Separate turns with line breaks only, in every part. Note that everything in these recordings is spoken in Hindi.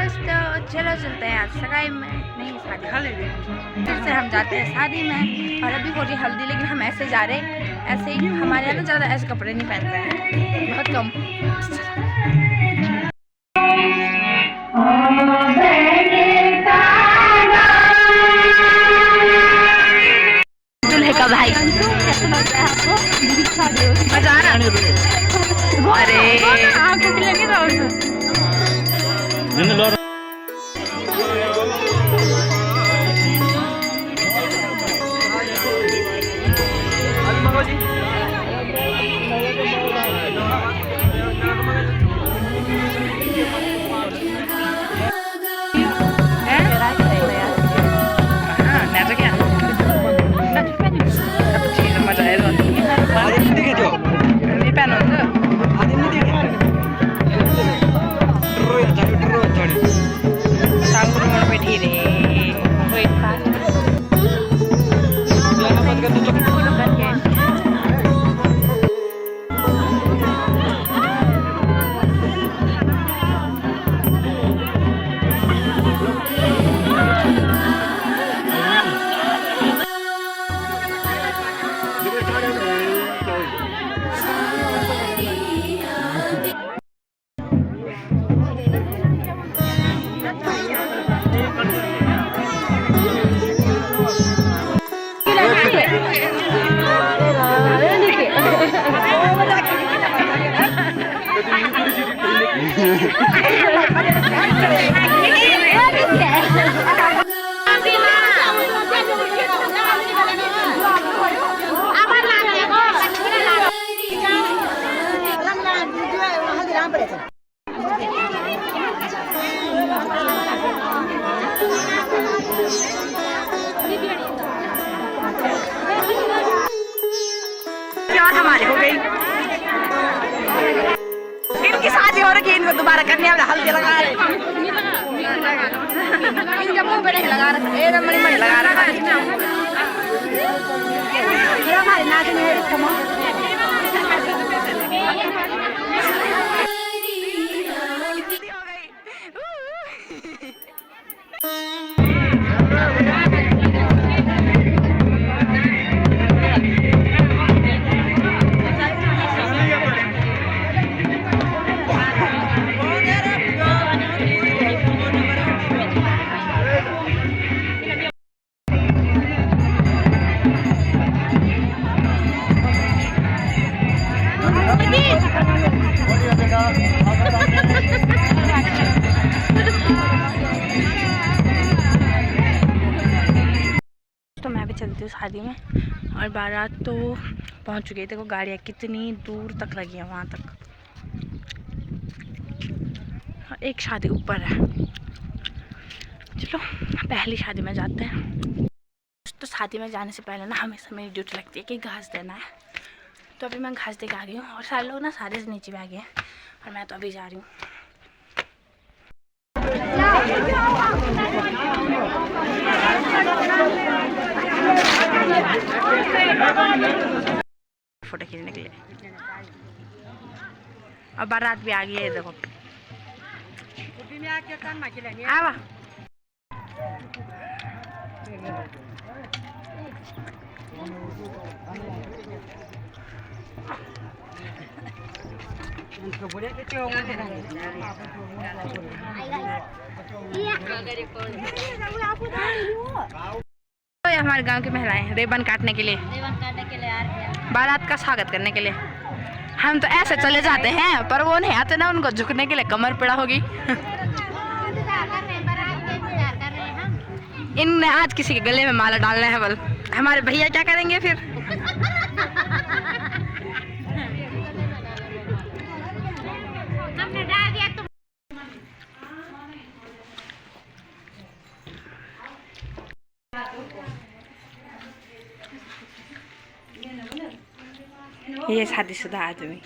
दोस्तों चलो चलते हैं आज सगाई में, नहीं शादी फिर से हम जाते हैं शादी में। और अभी हो रही हल्दी, लेकिन हम ऐसे जा रहे हैं, ऐसे ही। हमारे यहाँ ना ज़्यादा ऐसे कपड़े नहीं पहनते हैं, बहुत कम। दूल्हे का भाई कैसा लग रहा है आपको? मजा आ रहा है? अरे आपको खिलाएंगे तो हमारी हो गई। इनकी शादी हो रही है, इनको दोबारा करने वाला हल्दी लगा रहे, इनके मुंह पे नहीं लगा रहा, एकदम मणि मणि लगा रहा है। हमारे नाचने तो मैं भी चलती हूँ शादी में। और बारात तो पहुँच चुकी है। देखो गाड़ियाँ कितनी दूर तक लगी हैं, वहाँ तक। और एक शादी ऊपर है। चलो पहली शादी में जाते हैं। तो शादी में जाने से पहले ना हमेशा मेरी ड्यूटी लगती है कि घास देना है। तो अभी मैं घास दे के आ गई हूँ। और सारे लोग ना शादी से नीचे भी आ गए हैं, और मैं तो अभी जा रही हूँ। फोटो खींचने के लिए। और बारात भी आ गई है, देखो। आवा तो हमारे गांव की महिलाएं रिबन काटने के लिए बारात का स्वागत करने के लिए। हम तो ऐसे चले जाते हैं, पर वो नहीं आते ना, उनको झुकने के लिए कमर पड़ा होगी। इनने आज किसी के गले में माला डालना है। बल हमारे भैया क्या करेंगे फिर? हमने डाल दिया तो ये शादीशुदा आदमी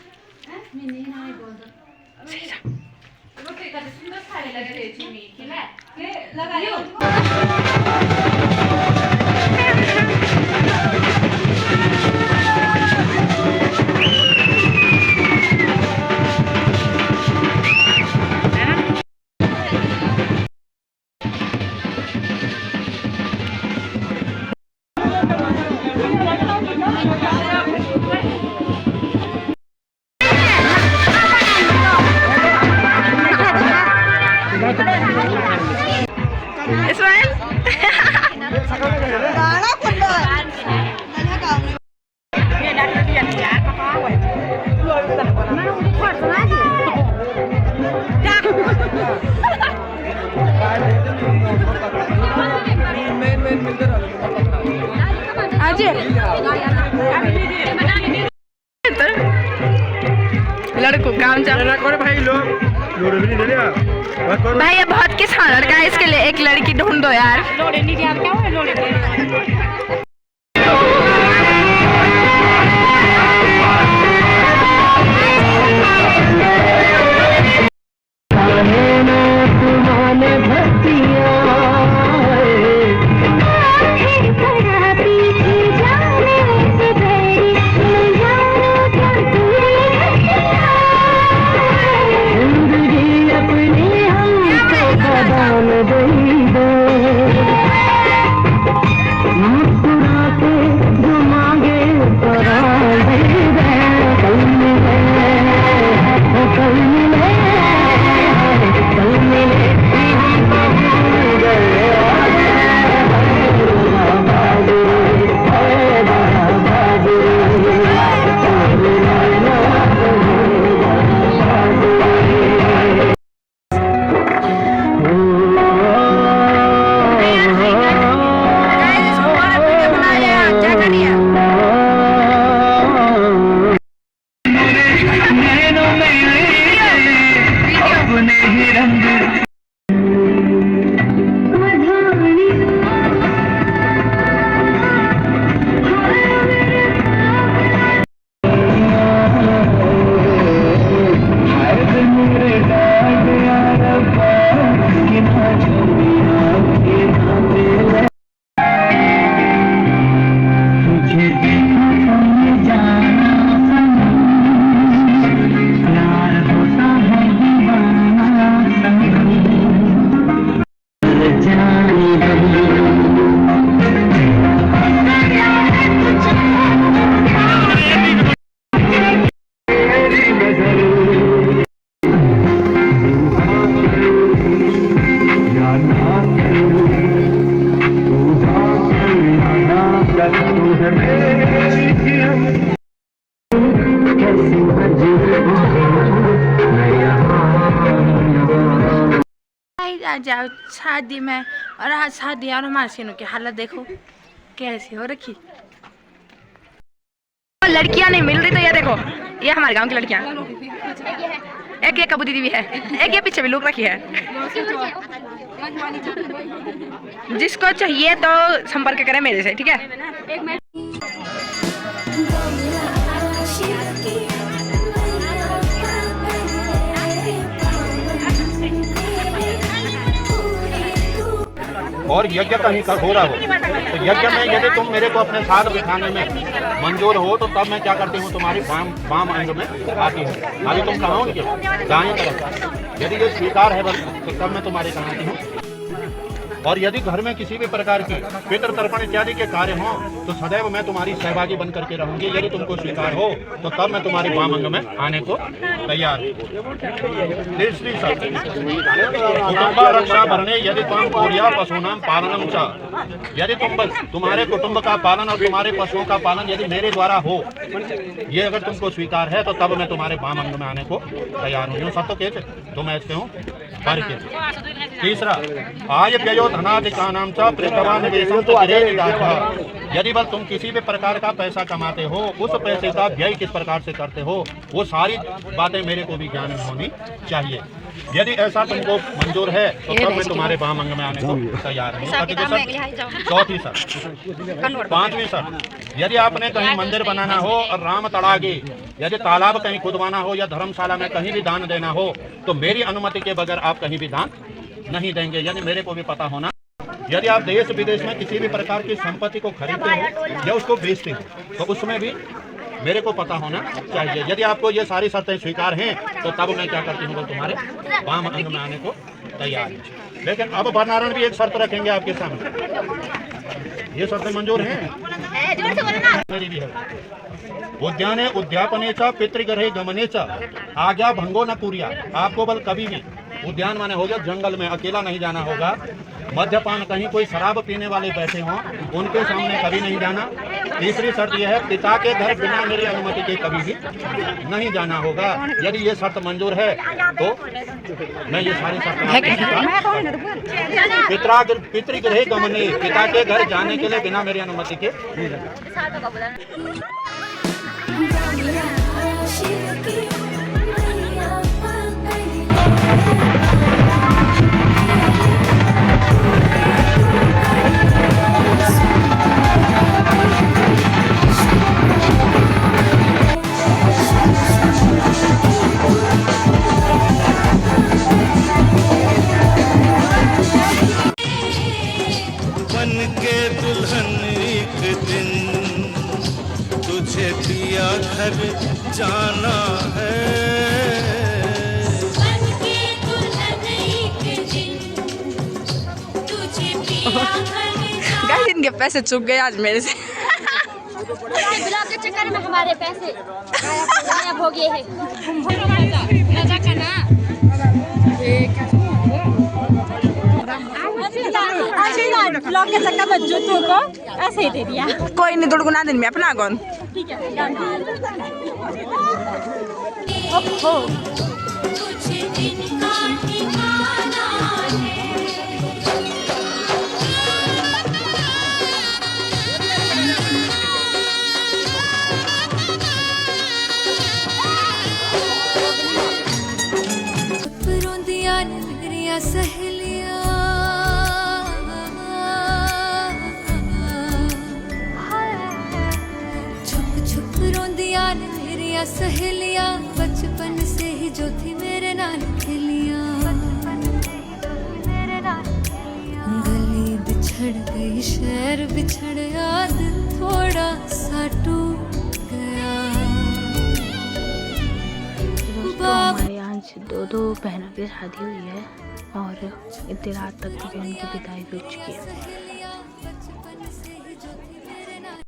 आज लड़कों काम चल भाई, ये बहुत किसान लड़का है, इसके लिए एक लड़की ढूंढ दो यार। जाओ शादी में, और आज शादी और हमारे सीनों की हालत देखो कैसी हो रखी। लड़कियां नहीं मिल रही, तो ये देखो, ये हमारे गांव की लड़कियां, एक ये कबूती दीदी है, एक ये पीछे भी लुक रखी है। जिसको चाहिए तो संपर्क करें मेरे से, ठीक है।
और यज्ञ कहीं का हो रहा हो तो यज्ञ में यदि तुम मेरे को अपने साथ बिठाने में मंजूर हो तो तब मैं क्या करती हूँ, तुम्हारी वाम अंग में आती हूँ। अभी तुम कहाँ हो दाएं तरफ, यदि ये स्वीकार है बस तो तब मैं तुम्हारे कहाँ आती हूँ। और यदि घर में किसी भी प्रकार की पितृ तर्पण इत्यादि के कार्य हों तो सदैव मैं तुम्हारी सहभागी बन करके रहूंगी। यदि तुमको स्वीकार हो तो तब मैं तुम्हारी वाम अंग में आने को तैयार हूँ। तीसरी शर्त, कुटुंब रक्षा भरणे यदि तुम पूर्या पशुनाम पालनम च, यदि तुम्हारे कुटुंब का पालन और तुम्हारे पशुओं का पालन यदि मेरे द्वारा हो, ये अगर तुमको स्वीकार है तो तब मैं तुम्हारे वाम अंग में आने को तैयार हूँ। सब तो कहते तुम ऐसे हो। तीसरा, आय व्ययो धनाधिकानाम च प्रेतवान निवेशम तो यदि बस तुम किसी भी प्रकार का पैसा कमाते हो, उस पैसे का व्यय किस प्रकार से करते हो, वो सारी बातें मेरे को भी ज्ञान में होनी चाहिए। यदि ऐसा तुमको मंजूर है तो तब मैं तुम्हारे वाम अंग में आने को तैयार हूँ। चौथी शर्त। पांचवी शर्त, यदि आपने कहीं मंदिर बनाना हो और राम तड़ागे, यदि तालाब कहीं खुदवाना हो या धर्मशाला में कहीं भी दान देना हो तो मेरी अनुमति के बगैर आप कहीं भी दान नहीं देंगे। यदि मेरे को भी पता होना, यदि आप देश विदेश में किसी भी प्रकार की संपत्ति को खरीदते हो या उसको बेचते हो तो उसमें भी मेरे को पता होना चाहिए। यदि आपको ये सारी शर्तें स्वीकार हैं तो तब मैं क्या करती हूँ, तो तुम्हारे वाम अंग में आने को तैयार हूँ। लेकिन अब वर्णारण भी एक शर्त रखेंगे आपके सामने। ये शर्तें मंजूर हैं, मेरी भी है। उद्याने उद्यापने च पितृगृहे गमने च आज्ञा भंगो न कुर्या। आपको बल कभी भी, उद्यान माने हो गया जंगल में, अकेला नहीं जाना होगा। मद्यपान, कहीं कोई शराब पीने वाले बैठे हों उनके सामने कभी नहीं जाना। तीसरी शर्त यह है, पिता के घर बिना मेरी अनुमति के कभी भी नहीं जाना होगा। यदि ये शर्त मंजूर है तो मैं ये सारी शर्त पितृगृह गमने, पिता के घर जाने के लिए बिना मेरी अनुमति के नहीं जाना।
बन के दुल्हन एक दिन तुझे पिया घर जाना है। बन के दुल्हन एक दिन तुझे पिया घर
गाइस इनके पैसे चुक गए आज मेरे से।
ब्लॉग के चक्कर में हमारे पैसे गायब हो गए हैं। ब्लॉग के चक्कर में जूतों को ऐसे ही दे दिया।
कोई नहीं, दुड़गुना दिन में अपना कौन।
ठीक है।
सहेलियां छुप छुप रोंदियां ने मेरिया सहेलियां, बचपन से ही जो थी मेरे नाल खेलियां। गली बिछड़ गई, शहर बिछड़ गया, दिल थोड़ा सा टूट गया।
हमारे यहाँ से दो बहनों की शादी हुई है और इतनी रात तक भी उनकी विदाई भी हो चुकी है।